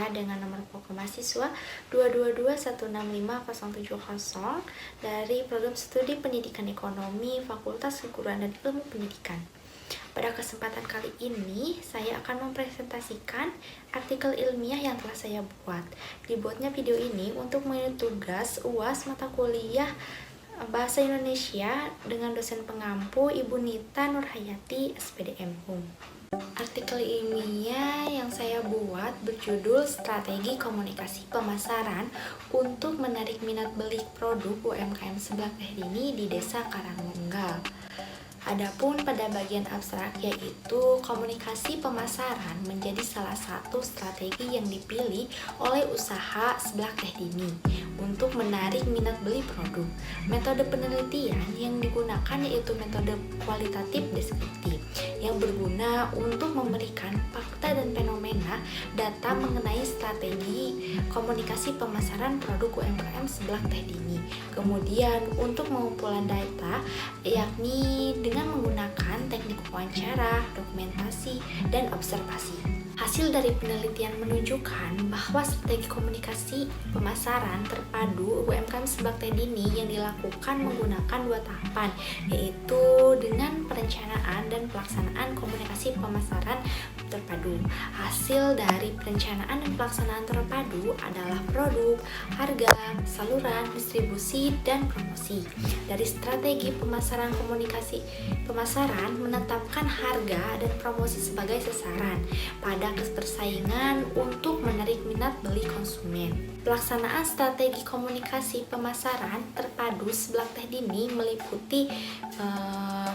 saya dengan nomor pokok mahasiswa 222165070 dari Program Studi Pendidikan Ekonomi Fakultas Keguruan dan Ilmu Pendidikan. Pada kesempatan kali ini, saya akan mempresentasikan artikel ilmiah yang telah saya buat. Dibuatnya video ini untuk mengikuti tugas UAS mata kuliah Bahasa Indonesia dengan dosen pengampu Ibu Nita Nurhayati, SPDM HUM. Artikel ilmiah yang saya buat berjudul Strategi Komunikasi Pemasaran untuk Menarik Minat Beli Produk UMKM Seblak Teh Dini di Desa Karangunggal. Adapun pada bagian abstrak, yaitu komunikasi pemasaran menjadi salah satu strategi yang dipilih oleh usaha Seblak Teh Dini untuk menarik minat beli produk. Metode penelitian yang digunakan yaitu metode kualitatif deskriptif yang berguna untuk memberikan fakta dan fenomena data mengenai strategi komunikasi pemasaran produk UMKM Seblak Teh Dini. Kemudian untuk pengumpulan data yakni dengan menggunakan teknik wawancara, dokumentasi, dan observasi. Hasil dari penelitian menunjukkan bahwa strategi komunikasi pemasaran terpadu UMKM Seblak Teh Dini yang dilakukan menggunakan dua tahapan, yaitu dengan perencanaan dan pelaksanaan komunikasi pemasaran terpadu. Hasil dari perencanaan dan pelaksanaan terpadu adalah produk, harga, saluran, distribusi, dan promosi. Dari strategi pemasaran komunikasi pemasaran menetapkan harga dan promosi sebagai sasaran pada persaingan untuk menarik minat beli konsumen. Pelaksanaan strategi komunikasi pemasaran terpadu Seblak Teh Dini meliputi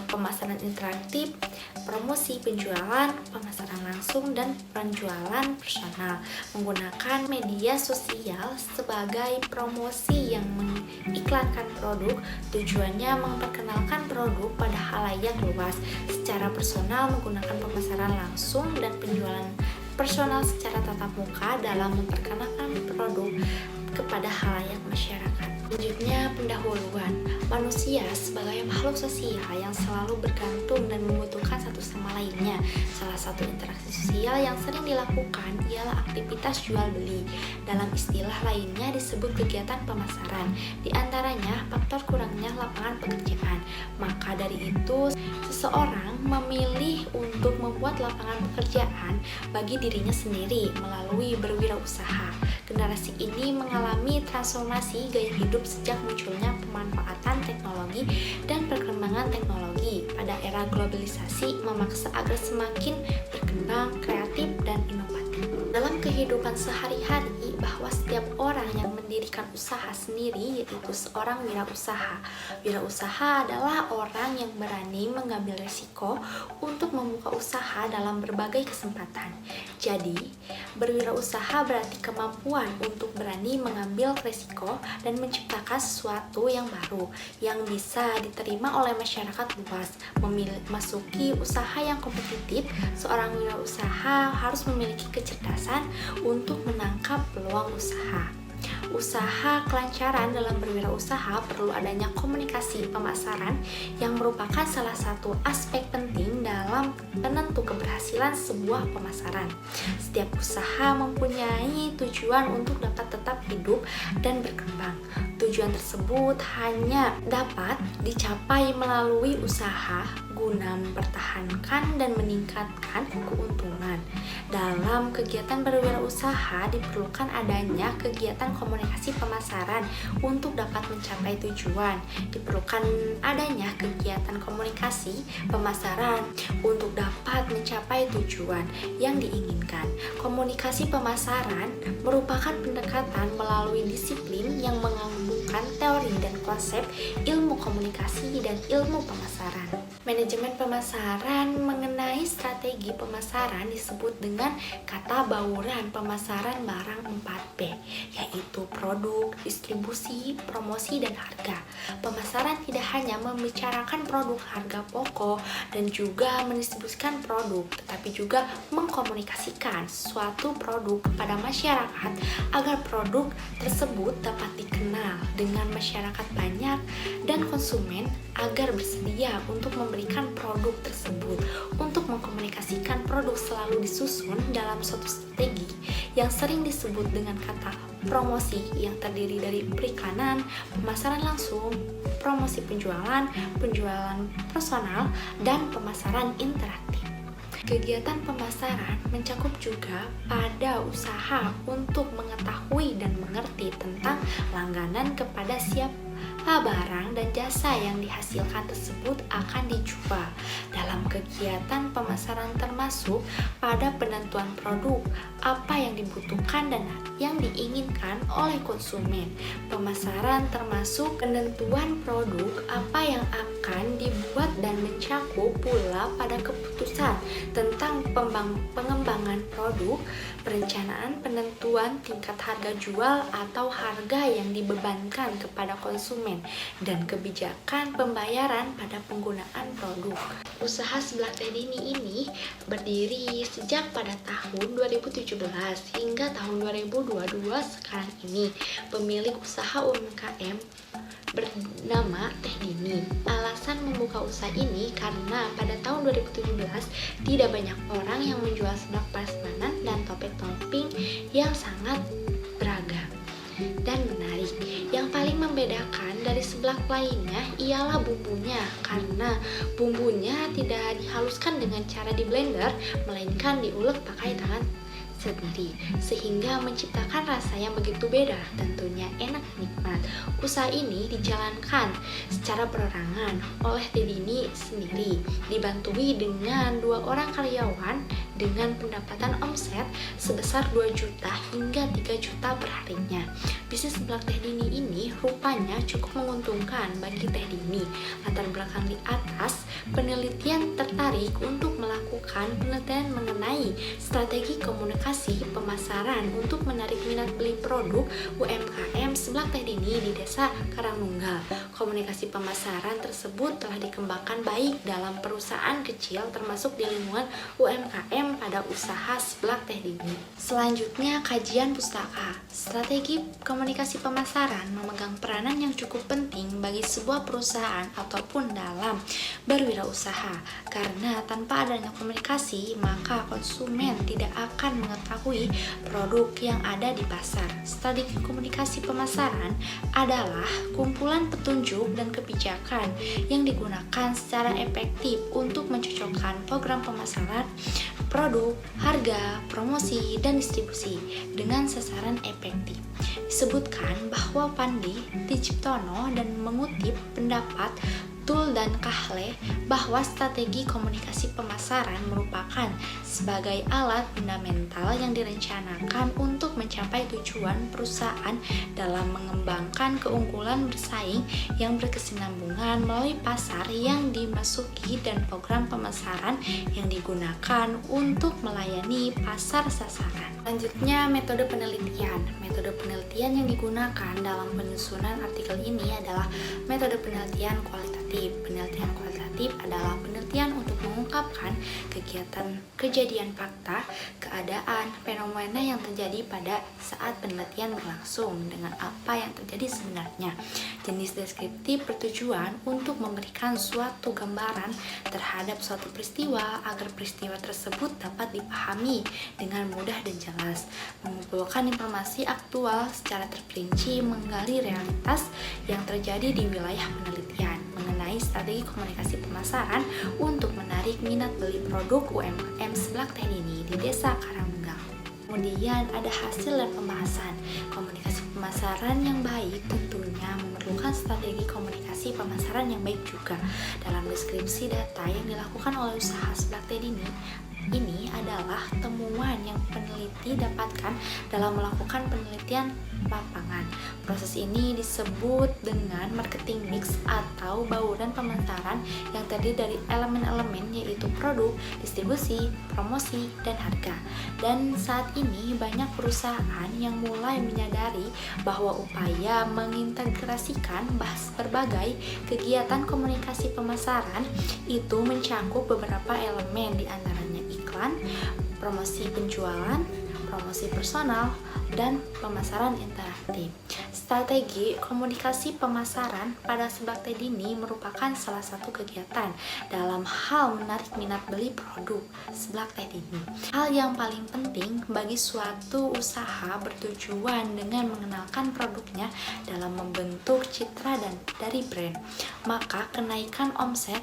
pemasaran interaktif, promosi penjualan, pemasaran langsung, dan penjualan personal menggunakan media sosial sebagai promosi yang mengiklankan produk. Tujuannya memperkenalkan produk pada halayak luas secara personal menggunakan pemasaran langsung dan penjualan personal secara tatap muka dalam memperkenalkan produk kepada halayak masyarakat. Selanjutnya, pendahuluan. Manusia sebagai makhluk sosial yang selalu bergantung dan membutuhkan satu sama lainnya. Salah satu interaksi sosial yang sering dilakukan ialah aktivitas jual beli. Dalam istilah lainnya disebut kegiatan pemasaran. Di antaranya faktor kurangnya lapangan pekerjaan. Maka dari itu, seseorang memilih untuk membuat lapangan pekerjaan bagi dirinya sendiri melalui berwirausaha. Generasi ini mengalami transformasi gaya hidup sejak munculnya pemanfaatan teknologi dan perkembangan teknologi pada era globalisasi memaksa agar semakin berkembang, kreatif, dan inovatif. Dalam kehidupan sehari-hari, bahwa setiap orang yang mendirikan usaha sendiri yaitu seorang wirausaha. Wirausaha adalah orang yang berani mengambil risiko untuk membuka usaha dalam berbagai kesempatan. Jadi, berwirausaha berarti kemampuan untuk berani mengambil risiko dan menciptakan sesuatu yang baru yang bisa diterima oleh masyarakat luas. Memasuki usaha yang kompetitif, seorang wirausaha harus memiliki kecerdasan untuk menangkap peluang usaha. Usaha kelancaran dalam berwirausaha perlu adanya komunikasi pemasaran yang merupakan salah satu aspek penting dalam penentu keberhasilan sebuah pemasaran. Setiap usaha mempunyai tujuan untuk dapat tetap hidup dan berkembang. Tujuan tersebut hanya dapat dicapai melalui usaha guna mempertahankan dan meningkatkan keuntungan. Dalam kegiatan berwirausaha diperlukan adanya kegiatan komunikasi pemasaran untuk dapat mencapai tujuan. Diperlukan adanya kegiatan komunikasi pemasaran untuk dapat mencapai tujuan yang diinginkan. Komunikasi pemasaran merupakan pendekatan melalui disiplin yang menggabungkan teori dan konsep ilmu komunikasi dan ilmu pemasaran. Manajemen pemasaran mengenai strategi pemasaran disebut dengan kata bauran pemasaran barang 4P, yaitu produk, distribusi, promosi, dan harga. Pemasaran tidak hanya membicarakan produk harga pokok dan juga mendistribusikan produk, tetapi juga mengkomunikasikan suatu produk kepada masyarakat agar produk tersebut dapat dikenal dengan masyarakat banyak dan konsumen agar bersedia untuk memberikan produk tersebut. Untuk mengkomunikasikan produk selalu disusun dalam suatu strategi yang sering disebut dengan kata promosi yang terdiri dari periklanan, pemasaran langsung, promosi penjualan, penjualan personal, dan pemasaran interaktif. Kegiatan pemasaran mencakup juga pada usaha untuk mengetahui dan mengerti tentang langganan kepada siapa barang dan jasa yang dihasilkan tersebut akan dijual. Dalam kegiatan pemasaran termasuk pada penentuan produk, apa yang dibutuhkan dan yang diinginkan oleh konsumen. Pemasaran termasuk penentuan produk, apa yang akan dibuat dan mencakup pula pada keputusan tentang pengembangan produk, perencanaan penentuan tingkat harga jual atau harga yang dibebankan kepada konsumen, dan kebijakan pembayaran pada penggunaan produk. Usaha sebelah teh dini ini berdiri sejak pada tahun 2017 hingga tahun 2022 sekarang ini. Pemilik usaha UMKM bernama Teh Dini. Alasan membuka usaha ini karena pada tahun 2017 tidak banyak orang yang menjual seblak prasmanan dan topeng-topeng yang sangat beragam dan menarik. Yang paling membedakan dari seblak lainnya ialah bumbunya, karena bumbunya tidak dihaluskan dengan cara di blender, melainkan diulek pakai tangan sendiri, sehingga menciptakan rasa yang begitu beda, tentunya enak nikmat. Usaha ini dijalankan secara perorangan oleh Teh Dini sendiri, dibantui dengan 2 orang karyawan dengan pendapatan omset sebesar 2 juta hingga 3 juta per harinya. Bisnis seblak Teh Dini ini rupanya cukup menguntungkan bagi Teh Dini. Latar belakang di atas, penelitian tertarik untuk melakukan penelitian mengenai strategi komunikasi pemasaran untuk menarik minat beli produk UMKM seblak Teh Dini di Desa Karangnunggal. Komunikasi pemasaran tersebut telah dikembangkan baik dalam perusahaan kecil termasuk di lingkungan UMKM pada usaha seblak Teh Dini. Selanjutnya, kajian pustaka. Strategi komunikasi pemasaran memegang peranan yang cukup penting bagi sebuah perusahaan ataupun dalam berwirausaha, karena tanpa adanya komunikasi maka konsumen tidak akan mengetahui produk yang ada di pasar. Strategi komunikasi pemasaran adalah kumpulan petunjuk dan kebijakan yang digunakan secara efektif untuk mencocokkan program pemasaran, produk, harga, promosi, dan distribusi dengan sasaran efektif. Disebutkan bahwa Pandi Diciptono dan mengutip pendapat Tul dan Kahle bahwa strategi komunikasi pemasaran merupakan sebagai alat fundamental yang direncanakan untuk mencapai tujuan perusahaan dalam mengembangkan keunggulan bersaing yang berkesinambungan melalui pasar yang dimasuki dan program pemasaran yang digunakan untuk melayani pasar sasaran. Selanjutnya, metode penelitian. Metode penelitian yang digunakan dalam penyusunan artikel ini adalah metode penelitian kualitatif. Penelitian kualitatif adalah penelitian untuk mengungkapkan kegiatan, kejadian fakta, keadaan, fenomena yang terjadi pada saat penelitian berlangsung dengan apa yang terjadi sebenarnya. Jenis deskriptif bertujuan untuk memberikan suatu gambaran terhadap suatu peristiwa agar peristiwa tersebut dapat dipahami dengan mudah dan jelas, mengumpulkan informasi aktual secara terperinci, menggali realitas yang terjadi di wilayah penelitian mengenai strategi komunikasi pemasaran untuk menarik minat beli produk UMKM seblak Teh Dini di Desa Karangnunggal. Kemudian ada hasil dan pembahasan. Komunikasi pemasaran yang baik tentunya memerlukan strategi komunikasi pemasaran yang baik juga. Dalam deskripsi data yang dilakukan oleh usaha seblak Teh Dini, ini adalah temuan yang peneliti dapatkan dalam melakukan penelitian lapangan. Proses ini disebut dengan marketing mix atau bauran pemasaran yang terdiri dari elemen-elemen yaitu produk, distribusi, promosi, dan harga. Dan saat ini banyak perusahaan yang mulai menyadari bahwa upaya mengintegrasikan berbagai kegiatan komunikasi pemasaran itu mencakup beberapa elemen, di antaranya iklan, promosi penjualan, promosi personal, dan pemasaran interaktif. Strategi komunikasi pemasaran pada seblak teh dini merupakan salah satu kegiatan dalam hal menarik minat beli produk seblak teh dini. Hal yang paling penting bagi suatu usaha bertujuan dengan mengenalkan produknya dalam membentuk citra dan dari brand, maka kenaikan omset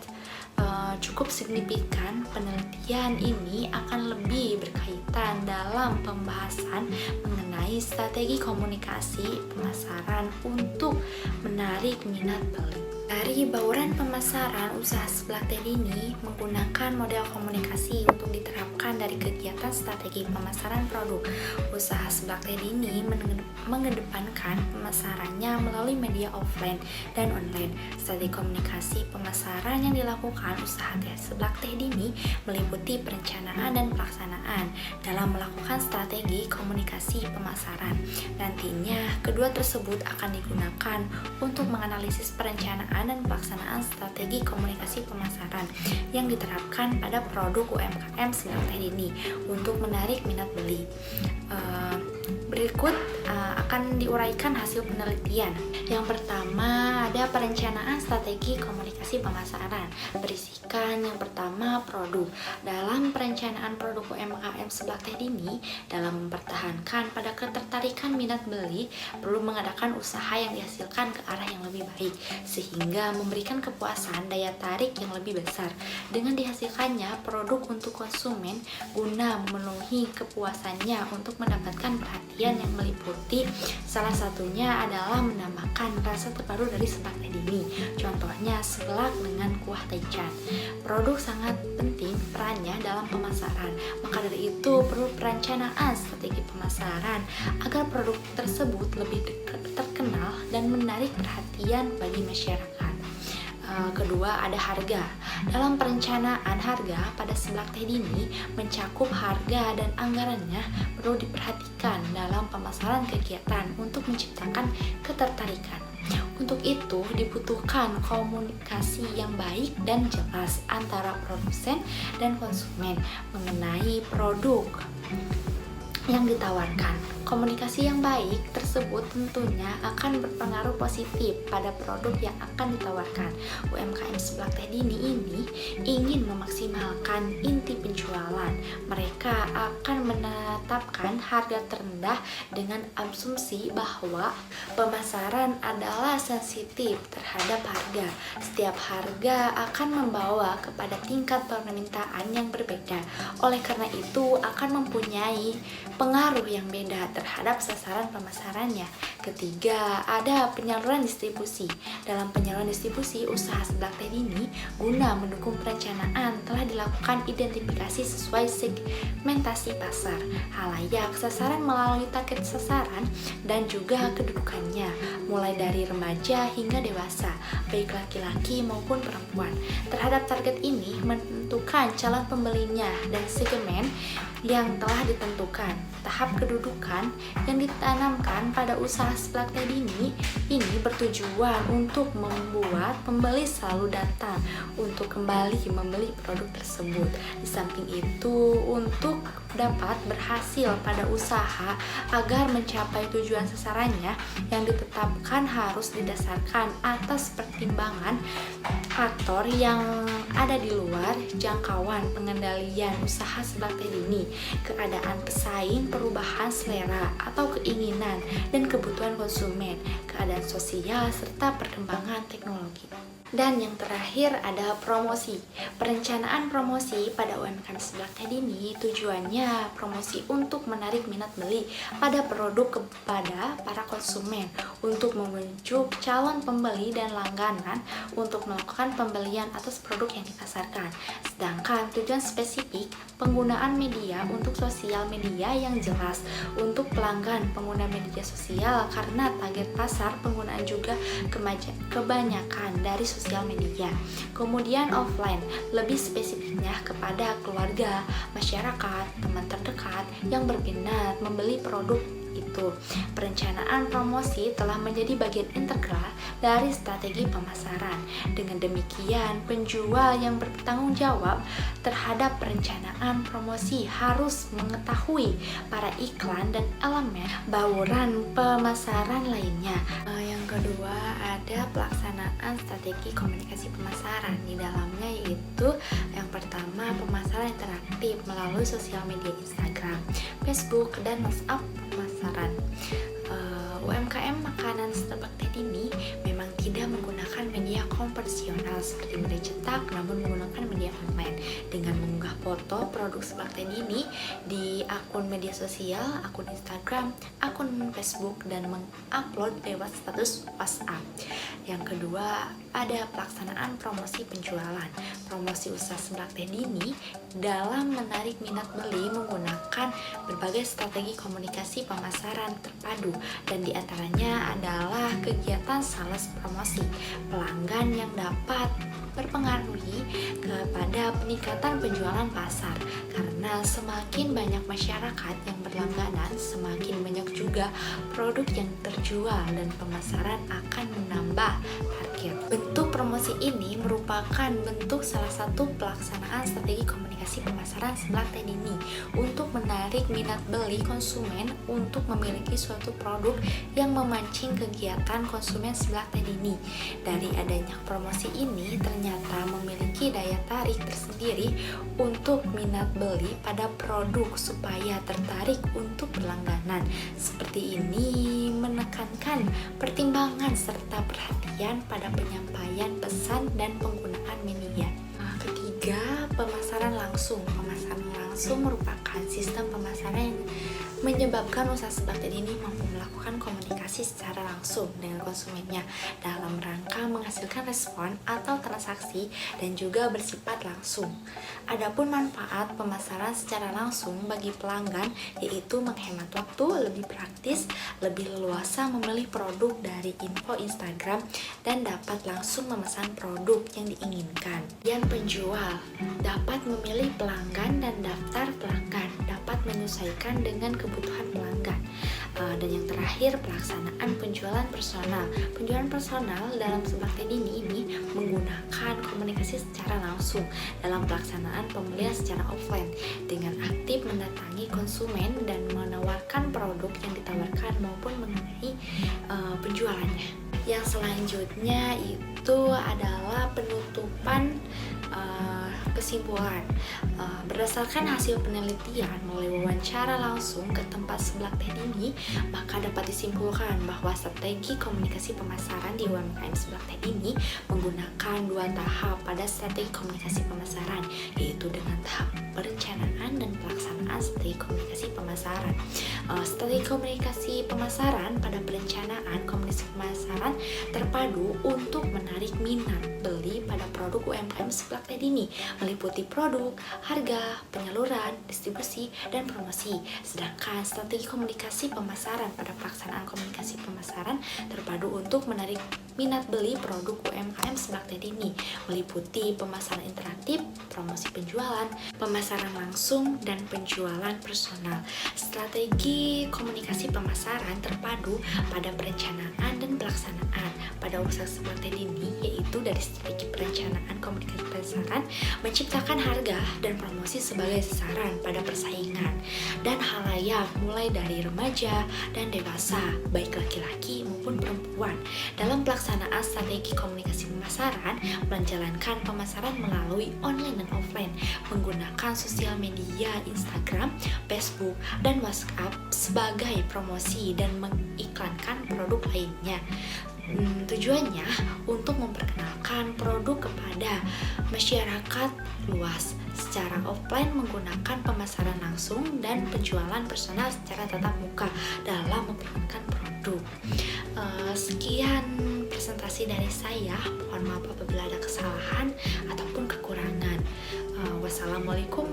cukup signifikan. Penelitian ini akan lebih berkaitan dalam pembahasan mengenai strategi komunikasi pemasaran untuk menarik minat beli. Dari bauran pemasaran, usaha seblak teh dini menggunakan model komunikasi untuk diterapkan dari kegiatan strategi pemasaran produk. Usaha seblak teh dini mengedepankan pemasarannya melalui media offline dan online. Strategi komunikasi pemasaran yang dilakukan usaha seblak teh dini meliputi perencanaan dan pelaksanaan dalam melakukan strategi komunikasi pemasaran. Nantinya, kedua tersebut akan digunakan untuk menganalisis perencanaan dan pelaksanaan strategi komunikasi pemasaran yang diterapkan pada produk UMKM seblak teh dini untuk menarik minat beli. Berikut akan diuraikan hasil penelitian. Yang pertama, ada perencanaan strategi komunikasi pemasaran. Berisikan yang pertama, produk. Dalam perencanaan produk UMKM seblak teh dini, dalam mempertahankan pada ketertarikan minat beli, perlu mengadakan usaha yang dihasilkan ke arah yang lebih baik, sehingga memberikan kepuasan daya tarik yang lebih besar. Dengan dihasilkannya produk untuk konsumen guna memenuhi kepuasannya untuk mendapatkan perhatian yang meliputi, salah satunya adalah menambahkan rasa terbaru dari seblak teh dini. Contohnya seblak dengan kuah taichan. Produk sangat penting perannya dalam pemasaran. Maka dari itu perlu perencanaan strategi pemasaran agar produk tersebut lebih terkenal dan menarik perhatian bagi masyarakat. Kedua, ada harga. Dalam perencanaan harga pada seblak teh dini mencakup harga dan anggarannya perlu diperhatikan dalam pemasaran kegiatan untuk menciptakan ketertarikan. Untuk itu dibutuhkan komunikasi yang baik dan jelas antara produsen dan konsumen mengenai produk yang ditawarkan. Komunikasi yang baik tersebut tentunya akan berpengaruh positif pada produk yang akan ditawarkan. UMKM seblak teh dini ini ingin memaksimalkan inti penjualan. Mereka akan menetapkan harga terendah dengan asumsi bahwa pemasaran adalah sensitif terhadap harga. Setiap harga akan membawa kepada tingkat permintaan yang berbeda. Oleh karena itu akan mempunyai pengaruh yang beda terhadap sasaran pemasarannya. Ketiga, ada penyaluran distribusi. Dalam penyaluran distribusi, usaha seblak teh dini guna mendukung perencanaan telah dilakukan identifikasi sesuai segmentasi pasar, halayak sasaran melalui target sasaran dan juga kedudukannya, mulai dari remaja hingga dewasa, baik laki-laki maupun perempuan. Terhadap target ini menentukan calon pembelinya dan segmen yang telah ditentukan. Tahap kedudukan yang ditanamkan pada usaha seblak teh dini ini bertujuan untuk membuat pembeli selalu datang untuk kembali membeli produk tersebut. Di samping itu, untuk dapat berhasil pada usaha agar mencapai tujuan sasarannya yang ditetapkan harus didasarkan atas pertimbangan faktor yang ada di luar jangkauan pengendalian usaha seblak teh dini, keadaan pesaing, perubahan selera atau keinginan dan kebutuhan konsumen, keadaan sosial, serta perkembangan teknologi. Dan yang terakhir ada promosi. Perencanaan promosi pada UMKM seblak teh dini tujuannya promosi untuk menarik minat beli pada produk kepada para konsumen, untuk membentuk calon pembeli dan langganan untuk melakukan pembelian atas produk yang dipasarkan. Sedangkan tujuan spesifik penggunaan media untuk sosial media yang jelas untuk pelanggan pengguna media sosial, karena target pasar penggunaan juga kebanyakan dari sosial media. Kemudian offline, lebih spesifiknya kepada keluarga, masyarakat, teman terdekat yang berminat membeli produk itu, perencanaan promosi telah menjadi bagian integral dari strategi pemasaran. Dengan demikian, penjual yang bertanggung jawab terhadap perencanaan promosi harus mengetahui para iklan dan elemen bauran pemasaran lainnya. Yang kedua, ada pelaksanaan strategi komunikasi pemasaran. Di dalamnya yaitu yang pertama, pemasaran interaktif melalui sosial media Instagram, Facebook, dan WhatsApp pemasaran. UMKM makanan setapak ini memang tidak menggunakan media konvensional seperti media cetak, namun menggunakan media online dengan mengunggah foto produk seblak ini di akun media sosial, akun Instagram, akun Facebook, dan mengupload lewat status WhatsApp. Yang kedua, ada pelaksanaan promosi penjualan. Promosi usaha seblak ini dalam menarik minat beli menggunakan berbagai strategi komunikasi pemasaran terpadu, dan diantaranya adalah kegiatan sales promosi pelanggan yang dapat berpengaruhi kepada peningkatan penjualan pasar, karena semakin banyak masyarakat yang berlangganan, semakin banyak juga produk yang terjual dan pemasaran akan menambah target. Bentuk promosi ini merupakan bentuk salah satu pelaksanaan strategi komunikasi pemasaran seblak ini untuk menarik minat beli konsumen untuk memiliki suatu produk yang memancing kegiatan konsumen seblak ini. Dari adanya promosi ini ternyata memiliki daya tarik tersendiri untuk minat beli pada produk supaya tertarik untuk berlangganan. Seperti ini menekankan pertimbangan serta perhatian pada penyampaian pesan dan penggunaan media. Ketiga, pemasaran langsung. Pemasaran langsung merupakan sistem pemasaran yang menyebabkan usaha seblak ini mampu melakukan komunikasi secara langsung dengan konsumennya dalam rangka menghasilkan respon atau transaksi dan juga bersifat langsung. Adapun manfaat pemasaran secara langsung bagi pelanggan yaitu menghemat waktu, lebih praktis, lebih leluasa memilih produk dari info Instagram, dan dapat langsung memesan produk yang diinginkan. Yang penjual dapat memilih pelanggan dan daftar pelanggan, dapat menyesuaikan dengan kebutuhan pelanggan. Dan yang terakhir, pelaksanaan penjualan personal. Penjualan personal dalam seblak ini menggunakan komunikasi secara langsung dalam pelaksanaan pembelian secara offline dengan aktif mendatangi konsumen dan menawarkan produk yang ditawarkan maupun mengenai penjualannya. Yang selanjutnya itu adalah penutupan kesimpulan. Berdasarkan hasil penelitian melalui wawancara langsung ke tempat seblak ini, maka dapat disimpulkan bahwa strategi komunikasi pemasaran di UMKM seblak ini menggunakan dua tahap pada strategi komunikasi pemasaran, yaitu dengan tahap perencanaan dan pelaksanaan strategi komunikasi pemasaran. Strategi komunikasi pemasaran pada perencanaan komunikasi pemasaran terpadu untuk menarik minat beli pada produk UMKM seblak ini, meliputi produk, harga, penyaluran, distribusi, dan promosi. Sedangkan strategi komunikasi pemasaran pada pelaksanaan komunikasi pemasaran terpadu untuk menarik minat beli produk UMKM seblak ini, meliputi pemasaran interaktif, promosi penjualan, pemasaran langsung, dan penjualan personal. Strategi komunikasi pemasaran terpadu pada perencanaan dan pelaksanaan pada usaha seblak ini yaitu dari strategi perencanaan komunikasi pemasaran, menciptakan harga dan promosi sebagai sasaran pada persaingan dan halayak mulai dari remaja dan dewasa, baik laki-laki maupun perempuan. Dalam pelaksanaan strategi komunikasi pemasaran, menjalankan pemasaran melalui online dan offline, menggunakan sosial media Instagram, Facebook, dan WhatsApp sebagai promosi dan mengiklankan produk lainnya. Tujuannya untuk memperkenalkan produk kepada masyarakat luas. Secara offline menggunakan pemasaran langsung dan penjualan personal secara tatap muka dalam memperkenalkan produk. Sekian presentasi dari saya. Mohon maaf apabila ada kesalahan ataupun kekurangan. Wassalamualaikum